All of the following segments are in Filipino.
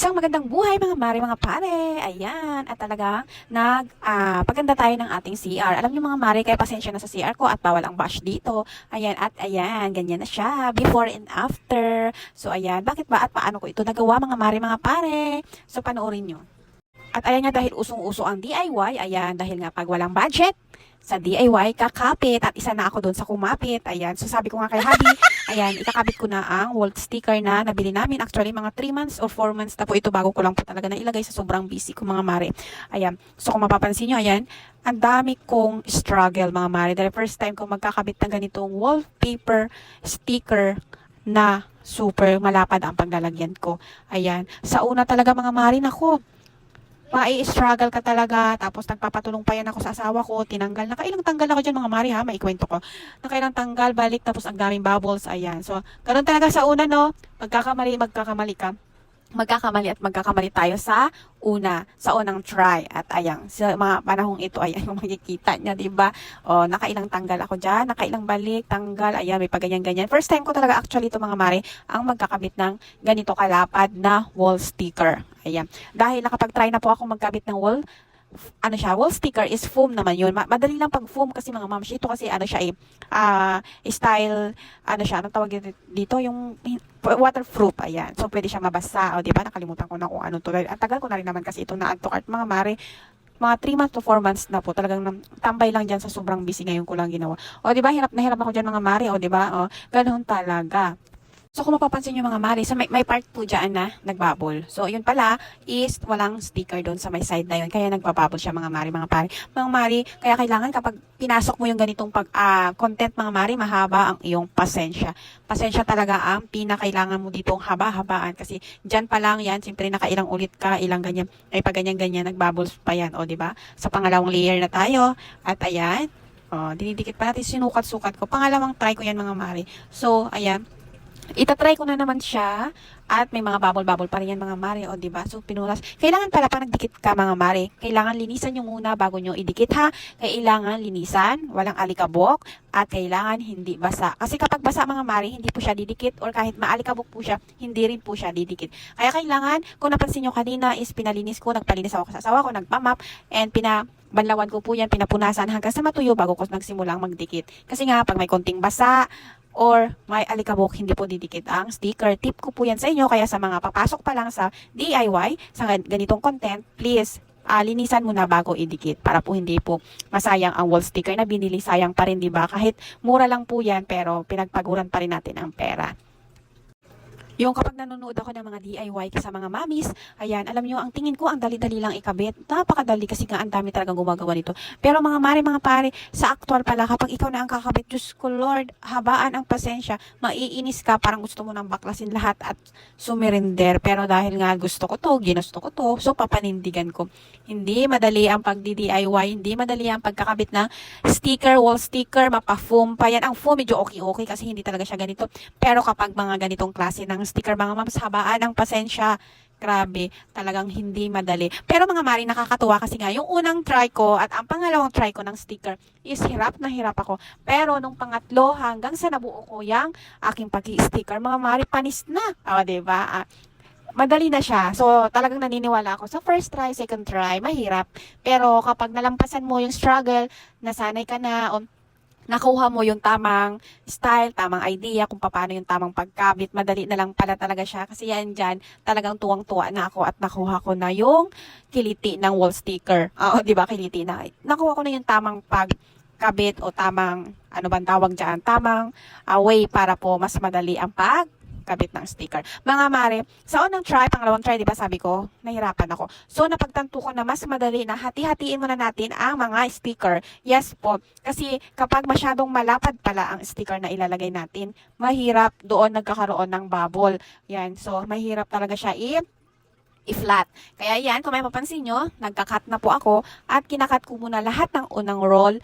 Isang magandang buhay mga mare, mga pare. Ayan, at talagang paganda tayo ng ating CR. Alam niyo mga mare, kaya pasensya na sa CR ko at bawal ang bash dito. Ayan, at ayan, ganyan na siya. Before and after. So ayan, bakit ba at paano ko ito nagawa mga mare, mga pare? So panoorin nyo. At ayan nga, dahil usong-uso ang DIY, ayan, dahil nga pag walang budget, sa DIY, kakapit, at isa na ako doon sa kumapit, ayan, so sabi ko nga kay Habi, ayan, ikakabit ko na ang wall sticker na nabili namin, actually mga 3 months or 4 months na po ito, bago ko lang po talaga na ilagay sa sobrang busy ko mga mare, ayan, so kung mapapansin nyo, ayan, ang dami kong struggle mga mare, dahil first time kong magkakabit ng ganitong wallpaper sticker na super malapad ang paglalagyan ko, ayan, sa una talaga mga mare, nako, mai-struggle ka talaga, tapos nagpapatulong pa yan ako sa asawa ko, tinanggal, nakailang tanggal ako dyan mga mari ha, maikwento ko, nakailang tanggal, balik, tapos ang daming bubbles, ayan, so, ganun talaga sa una no, magkakamali ka, magkakamali tayo sa unang try. At ayan, sa mga panahong ito, ayan, makikita niya, diba? O, nakailang tanggal ako dyan, nakailang balik, tanggal, ayan, may paganyan-ganyan. First time ko talaga actually ito mga mare, ang magkakabit ng ganito kalapad na wall sticker. Ayan. Dahil nakapag-try na po ako magkabit ng wall sticker is foam naman yun. Madali lang pag foam kasi mga ma'am, ito kasi style, anong tawag dito, yung waterproof, ayan. So, pwede siya mabasa, o diba, nakalimutan ko na kung ano to. Ang tagal ko na rin naman kasi ito na add to cart, mga mare, mga 3 months to 4 months na po, talagang tambay lang dyan sa sobrang busy ngayon ko lang ginawa. O, diba, hirap na hirap ako dyan mga mare, o diba, o, ganun talaga. So, kung mapapansin nyo mga mare, so may part po dyan na nagbubble. So, yun pala is walang sticker doon sa may side na yun. Kaya nagbubble siya mga mare, mga pare. Mga mare, kaya kailangan kapag pinasok mo yung ganitong content mga mare, mahaba ang iyong pasensya. Pasensya talaga ang pinakailangan mo ditong haba-habaan. Kasi dyan pa lang yan, siyempre nakailang ulit ka, ilang ganyan, ay pag ganyan-ganyan, nagbubbles pa yan. O, diba? Sa pangalawang layer na tayo. At ayan, dinidikit pa natin, sinukat-sukat ko. Pangalawang try ko yan mga mare. So, ayan. Itatry ko na naman siya at may mga bubble-bubble pa rin yan mga mare, o diba? So, pinulas. Kailangan pala pa nagdikit ka mga mare. Kailangan linisan nyo muna bago nyo idikit ha. Kailangan linisan, walang alikabok, at kailangan hindi basa. Kasi kapag basa mga mare, hindi po siya didikit, or kahit maalikabok po siya, hindi rin po siya didikit. Kaya kailangan, kung napansin nyo kanina is pinalinis ko, nagpalinis ako sa asawa ko, nagpamap, and banlawan ko po yan, pinapunasan hanggang sa matuyo bago ko nagsimulang magdikit. Kasi nga, pag may konting basa, or may alikabok, hindi po didikit ang sticker. Tip ko po yan sa inyo, kaya sa mga papasok pa lang sa DIY, sa ganitong content, please, linisan muna bago idikit para po hindi po masayang ang wall sticker na binili, sayang pa rin, diba? Kahit mura lang po yan, pero pinagpaguran pa rin natin ang pera. Yung kapag nanonood ako ng mga DIY sa mga mamis, ayan, alam nyo, ang tingin ko, ang dali-dali lang ikabit. Napakadali kasi nga ang dami talagang gumagawa nito. Pero mga mare, mga pare, sa actual pala, kapag ikaw na ang kakabit, Diyos ko Lord, habaan ang pasensya, maiinis ka, parang gusto mo nang baklasin lahat at sumirinder. Pero dahil nga gusto ko to, ginusto ko to, so papanindigan ko. Hindi madali ang pagdi-DIY, hindi madali ang pagkakabit ng sticker, wall sticker, mapa-foam pa yan. Ang foam medyo okay kasi hindi talaga siya ganito. Pero kapag mga ganitong klase ng sticker mga mams, habaan ang pasensya. Grabe, talagang hindi madali. Pero mga mari, nakakatuwa kasi nga, yung unang try ko at ang pangalawang try ko ng sticker is hirap na hirap ako. Pero nung pangatlo, hanggang sa nabuo ko yung aking pag-i-sticker, mga mari, panis na. O, diba? Madali na siya. So, talagang naniniwala ako. Sa first try, second try, mahirap. Pero kapag nalampasan mo yung struggle, nasanay ka na, nakuha mo yung tamang style, tamang idea kung paano yung tamang pagkabit, madali na lang pala talaga siya. Kasi yan dyan, talagang tuwang-tuwa na ako at nakuha ko na yung kiliti ng wall sticker. Oo, di ba, kiliti na. Nakuha ko na yung tamang pagkabit o tamang, ano bang tawag dyan, tamang way para po mas madali ang pagkabit ng sticker. Mga mare, sa unang try, pangalawang try, di ba sabi ko, nahirapan ako. So, napagtanto ko na mas madali na hati-hatiin muna natin ang mga sticker. Yes po, kasi kapag masyadong malapad pala ang sticker na ilalagay natin, mahirap doon nagkakaroon ng bubble. Yan, so, mahirap talaga siya i-flat. Kaya yan, kung may mapansin nyo, nagka-cut na po ako at kinakat ko muna lahat ng unang roll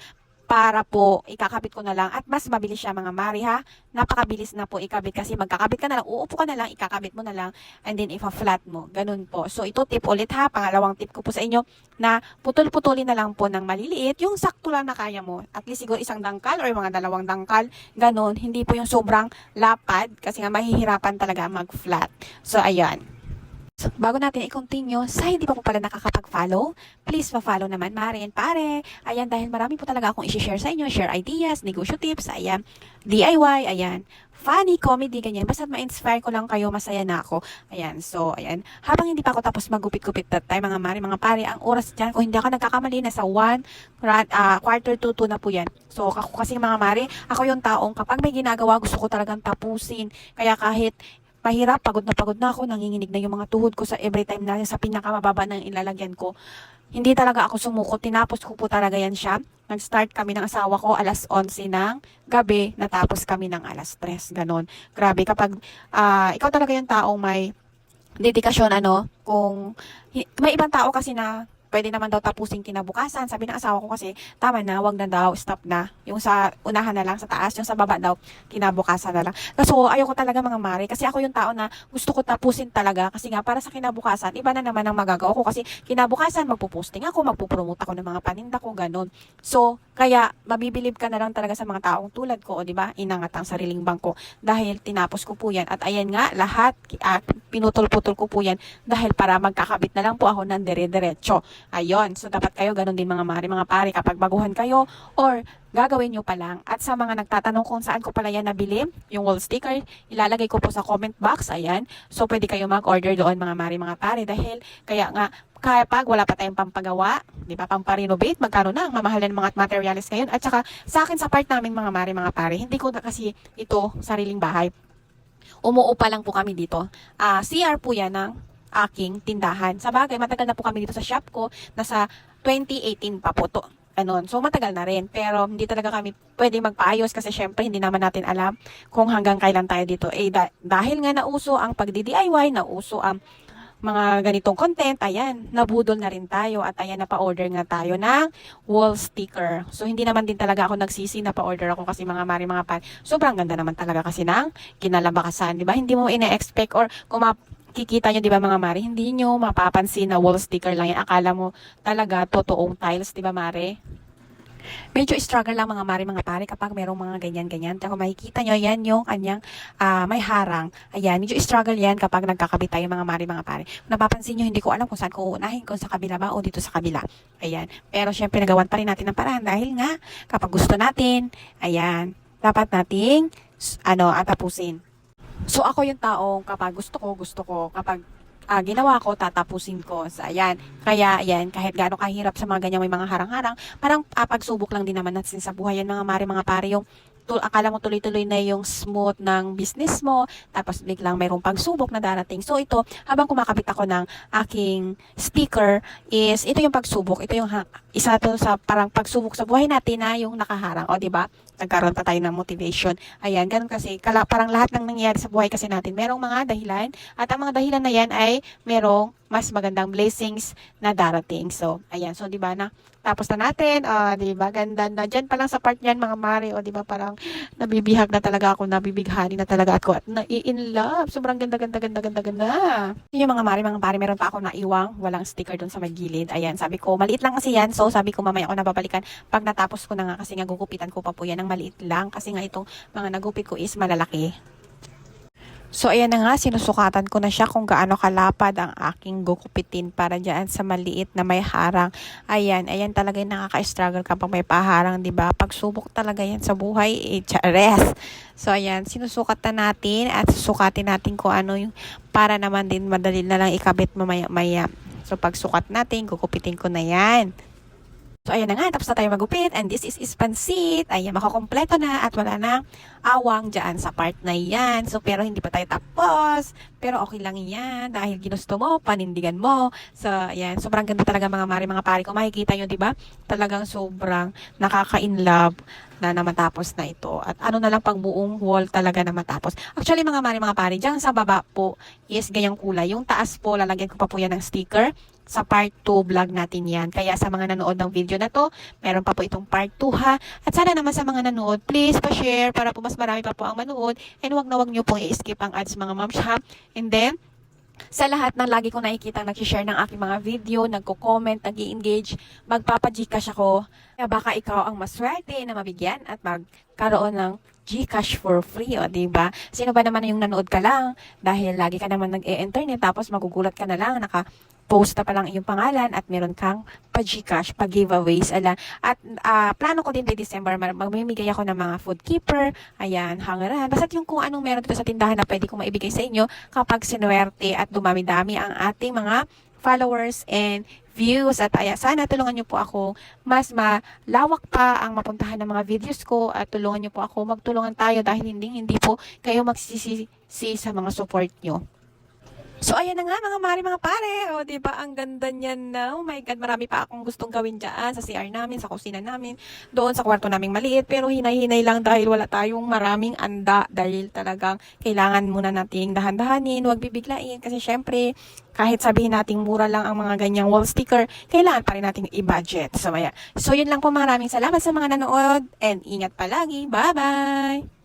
para po ikakabit ko na lang at mas mabilis siya mga mari ha. Napakabilis na po ikabit kasi magkakabit ka na lang, uupo ka na lang, ikakabit mo na lang and then ipa-flat mo. Ganun po. So ito tip ulit ha, pangalawang tip ko po sa inyo na putol-putulin na lang po ng maliliit, yung sakto lang na kaya mo. At least siguro isang dangkal or mga dalawang dangkal, ganun. Hindi po yung sobrang lapad kasi nga mahihirapan talaga mag-flat. So ayan. Bago natin i-continue, sa hindi pa po pala nakakapag-follow, please pa-follow naman, Mare and Pare. Ayan, dahil marami po talaga akong i-share sa inyo, share ideas, negosyo tips, ayan, DIY, ayan, funny, comedy, ganyan. Basta ma-inspire ko lang kayo, masaya na ako. Ayan, so, ayan. Habang hindi pa ako tapos magupit-gupit that time, mga Mare, mga Pare, ang oras dyan, kung hindi ako nagkakamali, nasa quarter to 2 na po yan. So, ako kasi mga Mare, ako yung taong kapag may ginagawa, gusto ko talagang tapusin. Kaya kahit mahirap, pagod na ako, nanginginig na yung mga tuhod ko sa every time na sa pinakamababa ng ilalagyan ko. Hindi talaga ako sumuko, tinapos ko po talaga yan siya. Nag-start kami ng asawa ko alas 11 ng gabi, natapos kami ng alas 3, ganon. Grabe, kapag ikaw talaga yung taong may dedikasyon, kung may ibang tao kasi na pwede naman daw tapusin kinabukasan. Sabi ng asawa ko kasi, tama na, wag na daw, stop na. Yung sa unahan na lang, sa taas, yung sa baba daw, kinabukasan na lang. So, ayoko talaga mga Mare, kasi ako yung tao na gusto ko tapusin talaga, kasi nga, para sa kinabukasan, iba na naman ang magagawa ko, kasi kinabukasan, magpo-posting ako, magpo-promote ako ng mga paninda ko, ganun. So, kaya, mabibilib ka na lang talaga sa mga taong tulad ko, o diba, inangat ang sariling bangko, dahil tinapos ko po yan. At ayan nga, lahat, pinutol-putol ko po yan, dahil para magkakabit na lang po ako ng dire-diretso. Ayun, so dapat kayo ganun din mga Mare, mga Pare, kapag baguhan kayo or gagawin nyo pa lang. At sa mga nagtatanong kung saan ko pala yan nabili, yung wall sticker, ilalagay ko po sa comment box, ayan. So pwede kayo mag-order doon mga Mare, mga Pare, dahil kaya nga, kapag wala pa tayong pampagawa, di ba, pamparenovate, magkano na ang mamahal ng mga materials ngayon. At saka sa akin, sa part namin mga Mare, mga Pare, hindi ko na kasi ito sariling bahay. Umuupa lang po kami dito. CR po yan ng aking tindahan. Sa bagay, matagal na po kami dito sa shop ko. Nasa 2018 pa po to. So matagal na rin. Pero hindi talaga kami pwede magpaayos kasi syempre hindi naman natin alam kung hanggang kailan tayo dito. Dahil nga nauso ang pagdi-DIY, nauso ang mga ganitong content, ayan, nabudol na rin tayo at ayan, napa-order nga tayo ng wall sticker. So, hindi naman din talaga ako nagsisi na pa-order ako kasi mga Mare, mga Pare. Sobrang ganda naman talaga kasi ng kinalabakasan, di ba? Hindi mo ina-expect or kung kikita nyo, di ba mga Mare, hindi nyo mapapansin na wall sticker lang yan. Akala mo talaga totoong tiles, di ba Mare? Medyo struggle lang mga Mare, mga Pare kapag merong mga ganyan-ganyan. Kung makikita nyo, yan yung kanyang may harang. Ayan, medyo struggle yan kapag nagkakabit tayo mga Mare, mga Pare. Kung napapansin nyo, hindi ko alam kung saan ko uunahin, kung sa kabila ba o dito sa kabila. Ayan, pero syempre nagawan pa rin natin ng paraan dahil nga kapag gusto natin, ayan, dapat nating tapusin. So, ako yung taong kapag gusto ko, kapag ginawa ko, tatapusin ko. So, ayan. Kaya, ayan, kahit gaano kahirap sa mga ganyan may mga harang-harang, parang pagsubok lang din naman natin sa buhay yan, mga Mare, mga Pare, yung akala mo tuloy-tuloy na yung smooth ng business mo, tapos biglang mayroong pagsubok na darating. So, ito, habang kumakabit ako ng aking sticker, ito yung pagsubok. Ito yung isa to sa parang pagsubok sa buhay natin na yung nakaharang. O, di ba? Nagkaroon pa tayo ng motivation. Ayan, ganun kasi. Parang lahat ng nangyayari sa buhay kasi natin, merong mga dahilan. At ang mga dahilan na yan ay merong mas magandang blessings na darating. So, ayan. So, di ba na? Tapos na natin. Di ba? Ganda na. Diyan pa lang sa part niyan, mga Mare. O, di ba? Parang nabibihag na talaga ako. Nabibighani na talaga ako. At na-in love. Sobrang ganda. Yung mga Mare, mga Pare, meron pa ako naiwang. Walang sticker doon sa may gilid. Ayan. Sabi ko, maliit lang kasi yan. So, sabi ko, mamaya ako nababalikan. Pag natapos ko na nga kasi nga gugupitan ko pa po yan ng maliit lang. Kasi nga itong mga nagupit ko is malalaki. So, ayan na nga, sinusukatan ko na siya kung gaano kalapad ang aking gukupitin para dyan sa maliit na may harang. Ayan talaga yung nakaka-struggle kapag may paharang, di ba? Pagsubok talaga yan sa buhay, chares. So, ayan, sinusukat na natin at susukatin natin kung ano yung para naman din madali na lang ikabit mamaya-maya. So, pagsukat natin, gukupitin ko na yan. So, ayan na nga, tapos na tayo magupit. And this is pansit. Ayan, makakompleto na at wala na awang dyan sa part na yan. So, pero hindi pa tayo tapos. Pero okay lang yan. Dahil ginusto mo, panindigan mo. So, ayan, sobrang ganda talaga mga Mare, mga Pare. Kung makikita nyo, diba? Talagang sobrang nakaka-inlove na matapos na ito. At ano na lang pag buong wall talaga na matapos. Actually, mga Mare, mga Pare, dyan sa baba po is ganyang kulay. Yung taas po, lalagyan ko pa po yan ng sticker. Sa part 2 vlog natin yan. Kaya sa mga nanood ng video na to, meron pa po itong part 2 ha. At sana naman sa mga nanood, please pa-share para po mas marami pa po ang manood. And wag na wag nyo pong i-skip ang ads mga moms ha. And then, sa lahat ng lagi ko nakikita nag-share ng aking mga video, nagko-comment, nag-i-engage, magpapa-Gcash ako. Kaya baka ikaw ang maswerte na mabigyan at magkaroon ng Gcash for free, o diba? Sino ba naman yung nanood ka lang dahil lagi ka naman nag-e-internet tapos magugulat ka na lang, post na pa lang iyong pangalan at meron kang pa-Gcash, pa-giveaways, ala. At plano ko din by December, magmimigay ako ng mga food keeper, ayan, hangaran. Basta yung kung anong meron dito sa tindahan na pwede kong maibigay sa inyo kapag sinuwerte at dumami-dami ang ating mga followers and views. At sana tulungan niyo po ako mas malawak pa ang mapuntahan ng mga videos ko at tulungan niyo po ako, magtulungan tayo dahil hindi po kayo magsisisi sa mga support niyo. So, ayan na nga mga mari, mga pare. O, diba? Ang ganda niyan na. Oh my God, marami pa akong gustong gawin dyan sa CR namin, sa kusina namin, doon sa kwarto naming maliit. Pero hinay-hinay lang dahil wala tayong maraming anda. Dahil talagang kailangan muna nating dahan-dahanin, huwag bibiglain. Kasi syempre, kahit sabihin nating mura lang ang mga ganyang wall sticker, kailangan pa rin nating i-budget. So, ayan. So, yun lang po. Maraming salamat sa mga nanood. And ingat palagi. Bye-bye!